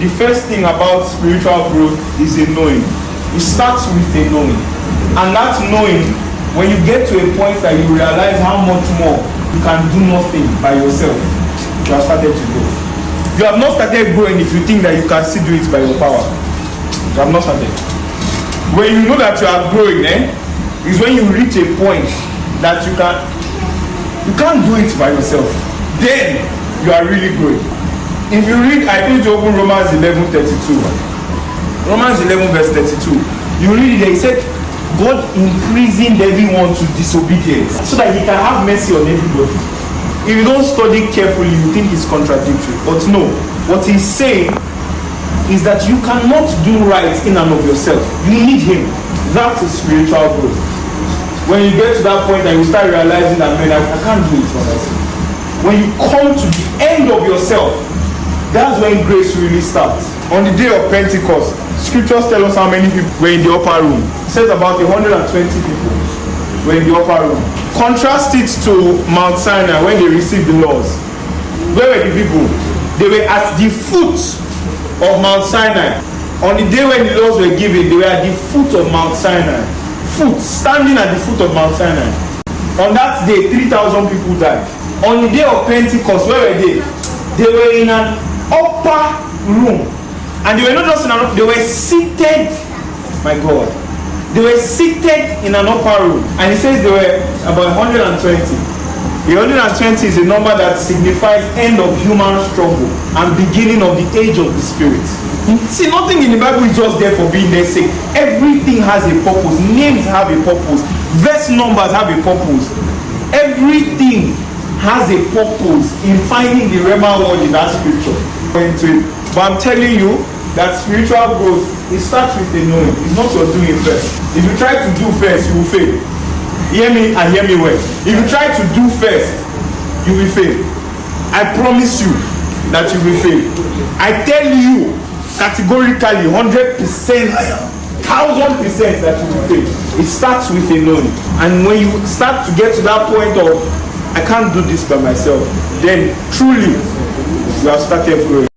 the first thing about spiritual growth is a knowing. It starts with a knowing. And that knowing, when you get to a point that you realize how much more you can do nothing by yourself, you have started to grow. You have not started growing if you think that you can still do it by your power. You have not started. When you know that you are growing, is when you reach a point that you can't do it by yourself. Then you are really growing. If you read, I think you open Romans 11:32. Romans 11 verse 32. You read it there, he said, God imprisoned everyone to disobedience so that he can have mercy on everybody. If you don't study carefully, you think it's contradictory. But no, what he's saying is that you cannot do right in and of yourself. You need him. That is spiritual growth. When you get to that point and you start realizing that, man, I can't do it for myself. When you come to the end of yourself, that's when grace really starts. On the day of Pentecost, scriptures tell us how many people were in the upper room. It says about 120 people were in the upper room. Contrast it to Mount Sinai when they received the laws. Where were the people? They were at the foot of Mount Sinai. On the day when the laws were given, they were at the foot of Mount Sinai. Standing at the foot of Mount Sinai. On that day, 3,000 people died. On the day of Pentecost, where were they? They were in an upper room. And they were not just in an upper, they were seated. My God. They were seated in an upper room. And it says they were about 120. The 120 is a number that signifies end of human struggle and beginning of the age of the spirit. See, nothing in the Bible is just there for being their sake. Everything has a purpose. Names have a purpose. Verse numbers have a purpose. Everything has a purpose in finding the Rema word in that scripture. But I'm telling you that spiritual growth, it starts with the knowing. It's not your doing first. If you try to do first, you will fail. Hear me and hear me well. If you try to do first, you will fail. I promise you that you will fail. I tell you categorically 100%, 1000% that you will fail. It starts with a knowing. And when you start to get to that point of I can't do this by myself, then truly you have started growing.